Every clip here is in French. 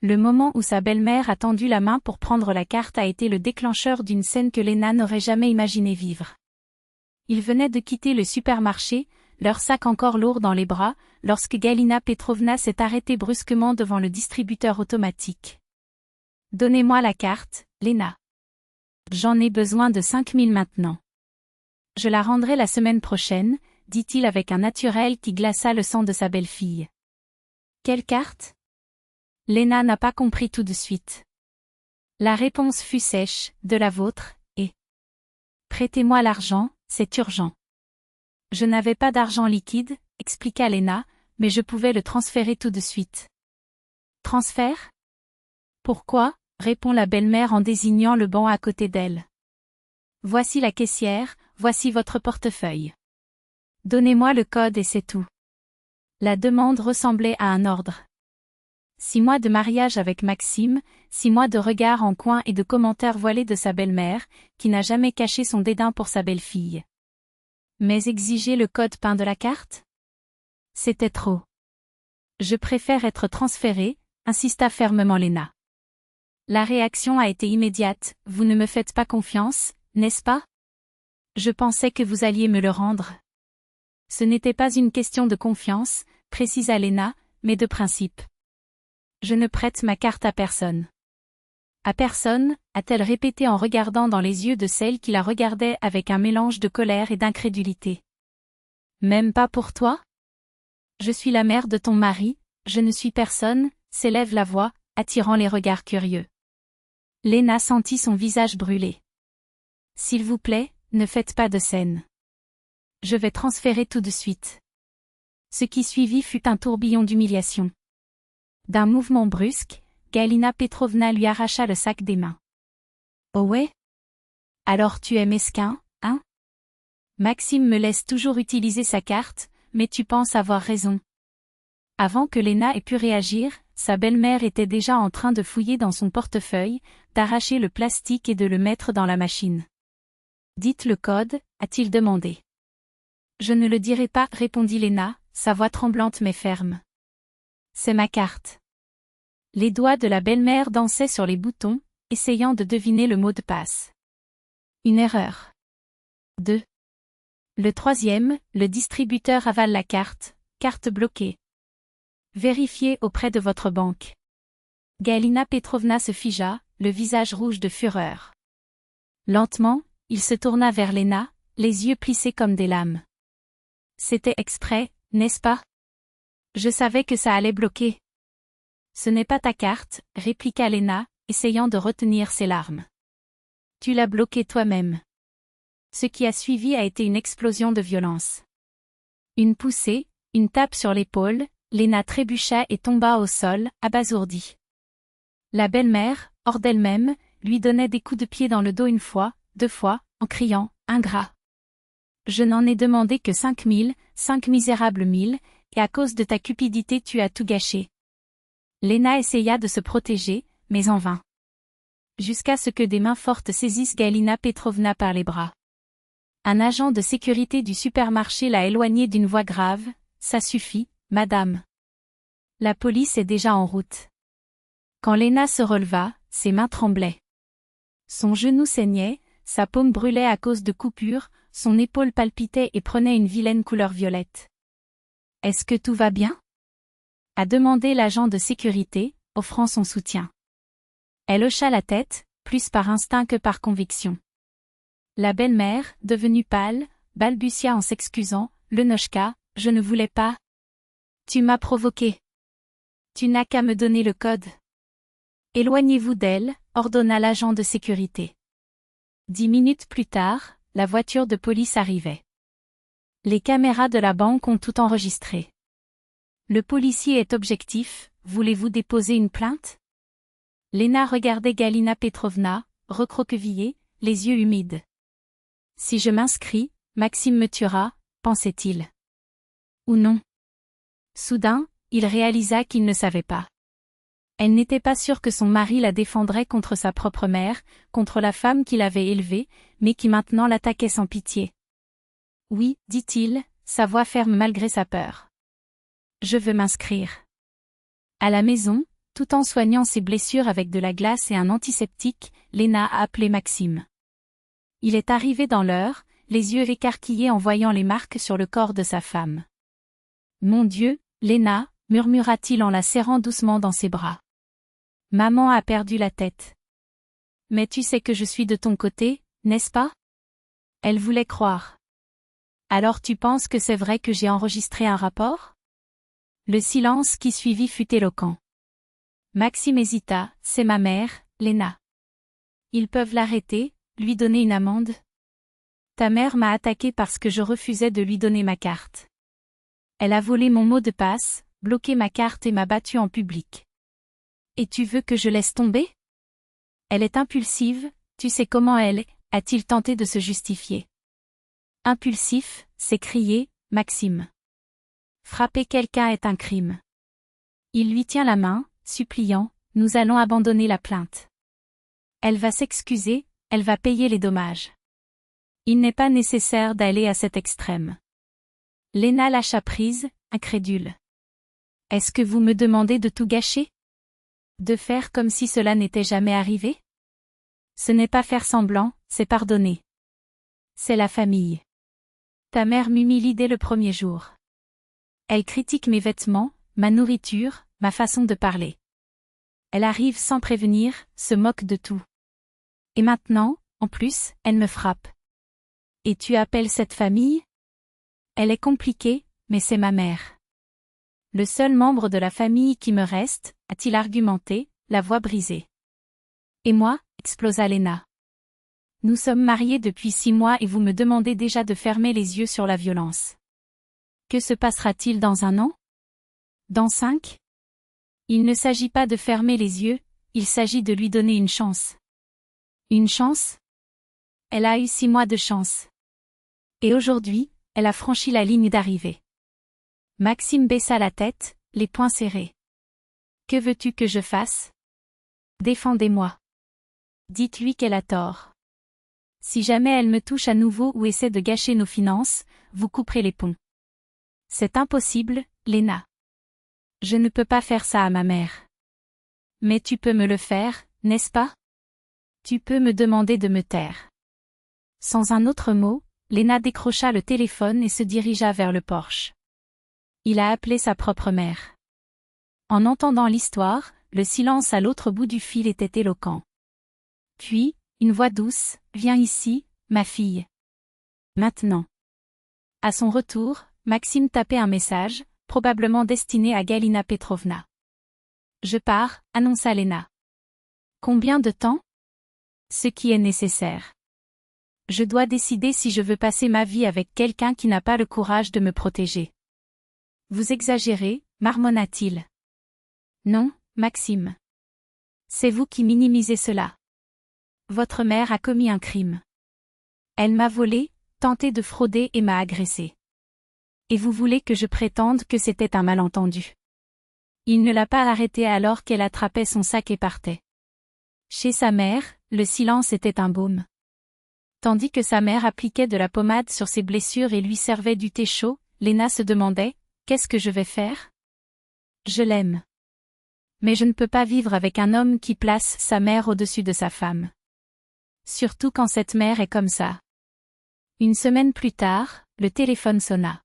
Le moment où sa belle-mère a tendu la main pour prendre la carte a été le déclencheur d'une scène que Lena n'aurait jamais imaginé vivre. Ils venaient de quitter le supermarché, leur sac encore lourd dans les bras, lorsque Galina Petrovna s'est arrêtée brusquement devant le distributeur automatique. « Donnez-moi la carte, Lena. J'en ai besoin de 5000 maintenant. Je la rendrai la semaine prochaine, dit-il avec un naturel qui glaça le sang de sa belle-fille. Quelle carte ? Lena n'a pas compris tout de suite. La réponse fut sèche, de la vôtre, et « Prêtez-moi l'argent, c'est urgent. » Je n'avais pas d'argent liquide, expliqua Lena, mais je pouvais le transférer tout de suite. Transfert ? Pourquoi ? Répond la belle-mère en désignant le banc à côté d'elle. Voici la caissière, voici votre portefeuille. Donnez-moi le code et c'est tout. La demande ressemblait à un ordre. 6 mois de mariage avec Maxime, 6 mois de regards en coin et de commentaires voilés de sa belle-mère, qui n'a jamais caché son dédain pour sa belle-fille. Mais exiger le code PIN de la carte ? C'était trop. Je préfère être transféré, insista fermement Lena. La réaction a été immédiate, vous ne me faites pas confiance, n'est-ce pas ? Je pensais que vous alliez me le rendre. Ce n'était pas une question de confiance, précisa Lena, mais de principe. Je ne prête ma carte à personne. À personne, a-t-elle répété en regardant dans les yeux de celle qui la regardait avec un mélange de colère et d'incrédulité. Même pas pour toi ? Je suis la mère de ton mari, je ne suis personne, s'élève la voix, attirant les regards curieux. Lena sentit son visage brûler. S'il vous plaît, ne faites pas de scène. Je vais transférer tout de suite. Ce qui suivit fut un tourbillon d'humiliation. D'un mouvement brusque, Galina Petrovna lui arracha le sac des mains. Oh ouais ? Alors tu es mesquin, hein ? Maxime me laisse toujours utiliser sa carte, mais tu penses avoir raison. Avant que Lena ait pu réagir, sa belle-mère était déjà en train de fouiller dans son portefeuille, d'arracher le plastique et de le mettre dans la machine. Dites le code, a-t-il demandé. Je ne le dirai pas, répondit Lena, sa voix tremblante mais ferme. C'est ma carte. Les doigts de la belle-mère dansaient sur les boutons, essayant de deviner le mot de passe. Une erreur. 2. Le troisième, le distributeur avale la carte, carte bloquée. Vérifiez auprès de votre banque. Galina Petrovna se figea, le visage rouge de fureur. Lentement, il se tourna vers Lena, les yeux plissés comme des lames. C'était exprès, n'est-ce pas ? Je savais que ça allait bloquer. Ce n'est pas ta carte, répliqua Lena, essayant de retenir ses larmes. Tu l'as bloquée toi-même. Ce qui a suivi a été une explosion de violence. Une poussée, une tape sur l'épaule, Lena trébucha et tomba au sol, abasourdie. La belle-mère, hors d'elle-même, lui donnait des coups de pied dans le dos 1 fois, 2 fois, en criant « Ingrat ! Je n'en ai demandé que 5000, 5 misérables 1000, et à cause de ta cupidité tu as tout gâché. » Lena essaya de se protéger, mais en vain. Jusqu'à ce que des mains fortes saisissent Galina Petrovna par les bras. Un agent de sécurité du supermarché l'a éloignée d'une voix grave. « Ça suffit, madame. La police est déjà en route. » Quand Lena se releva, ses mains tremblaient. Son genou saignait, sa paume brûlait à cause de coupures, son épaule palpitait et prenait une vilaine couleur violette. « Est-ce que tout va bien ? » a demandé l'agent de sécurité, offrant son soutien. Elle hocha la tête, plus par instinct que par conviction. La belle-mère, devenue pâle, balbutia en s'excusant, « Lenochka, je ne voulais pas. Tu m'as provoqué. Tu n'as qu'à me donner le code. » Éloignez-vous d'elle, ordonna l'agent de sécurité. 10 minutes plus tard, la voiture de police arrivait. Les caméras de la banque ont tout enregistré. Le policier est objectif, voulez-vous déposer une plainte ? Lena regardait Galina Petrovna, recroquevillée, les yeux humides. Si je m'inscris, Maxime me tuera, pensait-il. Ou non. Soudain, il réalisa qu'il ne savait pas. Elle n'était pas sûre que son mari la défendrait contre sa propre mère, contre la femme qu'il avait élevée, mais qui maintenant l'attaquait sans pitié. Oui, dit-il, sa voix ferme malgré sa peur. Je veux m'inscrire. À la maison, Tout en soignant ses blessures avec de la glace et un antiseptique, Léna a appelé Maxime. Il est arrivé dans l'heure, les yeux écarquillés en voyant les marques sur le corps de sa femme. « Mon Dieu, Léna » murmura-t-il en la serrant doucement dans ses bras. Maman a perdu la tête. Mais tu sais que je suis de ton côté, n'est-ce pas? Elle voulait croire. Alors tu penses que c'est vrai que j'ai enregistré un rapport? Le silence qui suivit fut éloquent. Maxime hésita, c'est ma mère, Léna. Ils peuvent l'arrêter, lui donner une amende? Ta mère m'a attaqué parce que je refusais de lui donner ma carte. Elle a volé mon mot de passe, bloqué ma carte et m'a battu en public. Et tu veux que je laisse tomber? Elle est impulsive, tu sais comment elle est, a-t-il tenté de se justifier. Impulsif, s'écriait Maxime. Frapper quelqu'un est un crime. Il lui tient la main, suppliant, nous allons abandonner la plainte. Elle va s'excuser, elle va payer les dommages. Il n'est pas nécessaire d'aller à cet extrême. Léna lâcha prise, incrédule. Est-ce que vous me demandez de tout gâcher? De faire comme si cela n'était jamais arrivé? Ce n'est pas faire semblant, c'est pardonner. C'est la famille. Ta mère m'humilie dès le premier jour. Elle critique mes vêtements, ma nourriture, ma façon de parler. Elle arrive sans prévenir, se moque de tout. Et maintenant, en plus, elle me frappe. Et tu appelles cette famille? Elle est compliquée, mais c'est ma mère. Le seul membre de la famille qui me reste, a-t-il argumenté, la voix brisée. Et moi, explosa Léna. Nous sommes mariés depuis 6 mois et vous me demandez déjà de fermer les yeux sur la violence. Que se passera-t-il dans 1 an? Dans 5? Il ne s'agit pas de fermer les yeux, il s'agit de lui donner une chance. Une chance? Elle a eu 6 mois de chance. Et aujourd'hui, elle a franchi la ligne d'arrivée. Maxime baissa la tête, les poings serrés. Que veux-tu que je fasse? Défendez-moi. Dites-lui qu'elle a tort. Si jamais elle me touche à nouveau ou essaie de gâcher nos finances, vous couperez les ponts. C'est impossible, Léna. Je ne peux pas faire ça à ma mère. Mais tu peux me le faire, n'est-ce pas? Tu peux me demander de me taire. Sans un autre mot, Léna décrocha le téléphone et se dirigea vers le porche. Il a appelé sa propre mère. En entendant l'histoire, le silence à l'autre bout du fil était éloquent. Puis, une voix douce, « Viens ici, ma fille. » Maintenant. À son retour, Maxime tapait un message, probablement destiné à Galina Petrovna. « Je pars, » annonça Léna. « Combien de temps? » Ce qui est nécessaire. Je dois décider si je veux passer ma vie avec quelqu'un qui n'a pas le courage de me protéger. Vous exagérez, marmonna-t-il. Non, Maxime. C'est vous qui minimisez cela. Votre mère a commis un crime. Elle m'a volé, tenté de frauder et m'a agressé. Et vous voulez que je prétende que c'était un malentendu. Il ne l'a pas arrêtée alors qu'elle attrapait son sac et partait. Chez sa mère, le silence était un baume. Tandis que sa mère appliquait de la pommade sur ses blessures et lui servait du thé chaud, Léna se demandait, qu'est-ce que je vais faire? Je l'aime. Mais je ne peux pas vivre avec un homme qui place sa mère au-dessus de sa femme. Surtout quand cette mère est comme ça. Une semaine plus tard, le téléphone sonna.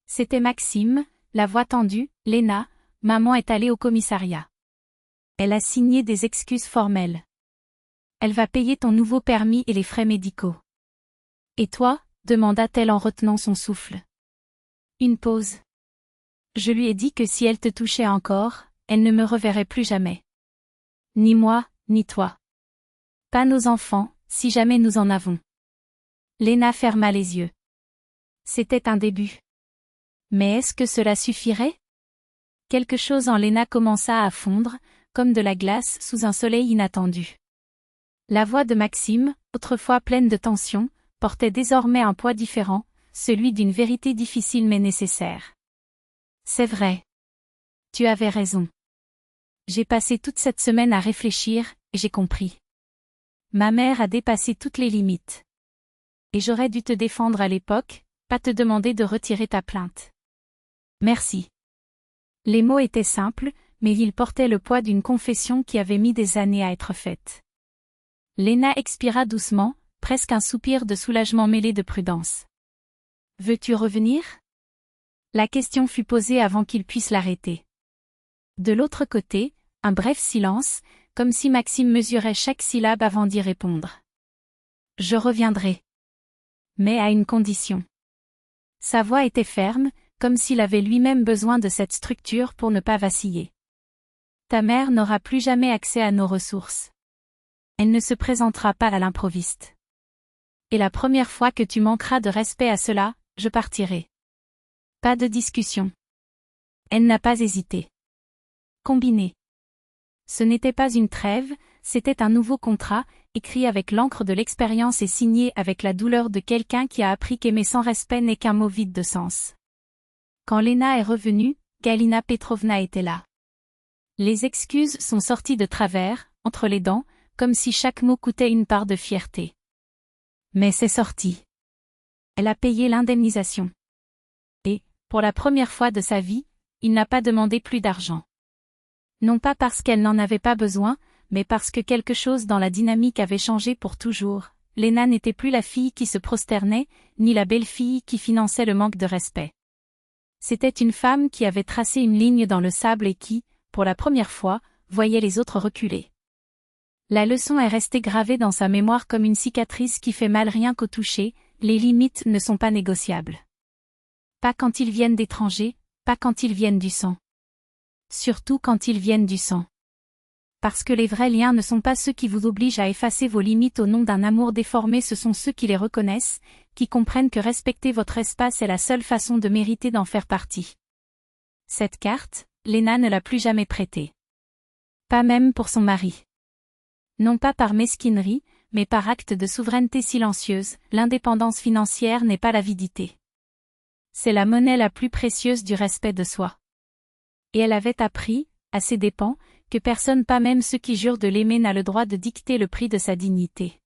C'était Maxime, la voix tendue, Léna, maman est allée au commissariat. Elle a signé des excuses formelles. Elle va payer ton nouveau permis et les frais médicaux. Et toi? Demanda-t-elle en retenant son souffle. Une pause. Je lui ai dit que si elle te touchait encore, elle ne me reverrait plus jamais. Ni moi, ni toi. Pas nos enfants, si jamais nous en avons. Léna ferma les yeux. C'était un début. Mais est-ce que cela suffirait? Quelque chose en Léna commença à fondre, comme de la glace sous un soleil inattendu. La voix de Maxime, autrefois pleine de tension, portait désormais un poids différent, celui d'une vérité difficile mais nécessaire. C'est vrai. Tu avais raison. J'ai passé toute cette semaine à réfléchir, et j'ai compris. Ma mère a dépassé toutes les limites. Et j'aurais dû te défendre à l'époque, pas te demander de retirer ta plainte. Merci. Les mots étaient simples, mais il portait le poids d'une confession qui avait mis des années à être faite. Léna expira doucement, presque un soupir de soulagement mêlé de prudence. « Veux-tu revenir ?» La question fut posée avant qu'il puisse l'arrêter. De l'autre côté, un bref silence, comme si Maxime mesurait chaque syllabe avant d'y répondre. « Je reviendrai. Mais à une condition. » Sa voix était ferme, comme s'il avait lui-même besoin de cette structure pour ne pas vaciller. « Ta mère n'aura plus jamais accès à nos ressources. Elle ne se présentera pas à l'improviste. Et la première fois que tu manqueras de respect à cela, je partirai. » Pas de discussion. Elle n'a pas hésité. Combiné. Ce n'était pas une trêve, c'était un nouveau contrat, écrit avec l'encre de l'expérience et signé avec la douleur de quelqu'un qui a appris qu'aimer sans respect n'est qu'un mot vide de sens. Quand Léna est revenue, Galina Petrovna était là. Les excuses sont sorties de travers, entre les dents, comme si chaque mot coûtait une part de fierté. Mais c'est sorti. Elle a payé l'indemnisation. Et, pour la première fois de sa vie, il n'a pas demandé plus d'argent. Non pas parce qu'elle n'en avait pas besoin, mais parce que quelque chose dans la dynamique avait changé pour toujours. Léna n'était plus la fille qui se prosternait, ni la belle-fille qui finançait le manque de respect. C'était une femme qui avait tracé une ligne dans le sable et qui, pour la première fois, voyait les autres reculer. La leçon est restée gravée dans sa mémoire comme une cicatrice qui fait mal rien qu'au toucher, les limites ne sont pas négociables. Pas quand ils viennent d'étrangers, pas quand ils viennent du sang. Surtout quand ils viennent du sang. Parce que les vrais liens ne sont pas ceux qui vous obligent à effacer vos limites au nom d'un amour déformé, ce sont ceux qui les reconnaissent, qui comprennent que respecter votre espace est la seule façon de mériter d'en faire partie. Cette carte, Léna ne l'a plus jamais prêtée. Pas même pour son mari. Non pas par mesquinerie, mais par acte de souveraineté silencieuse, l'indépendance financière n'est pas l'avidité. C'est la monnaie la plus précieuse du respect de soi. Et elle avait appris, à ses dépens, que personne, pas même ceux qui jurent de l'aimer, n'a le droit de dicter le prix de sa dignité.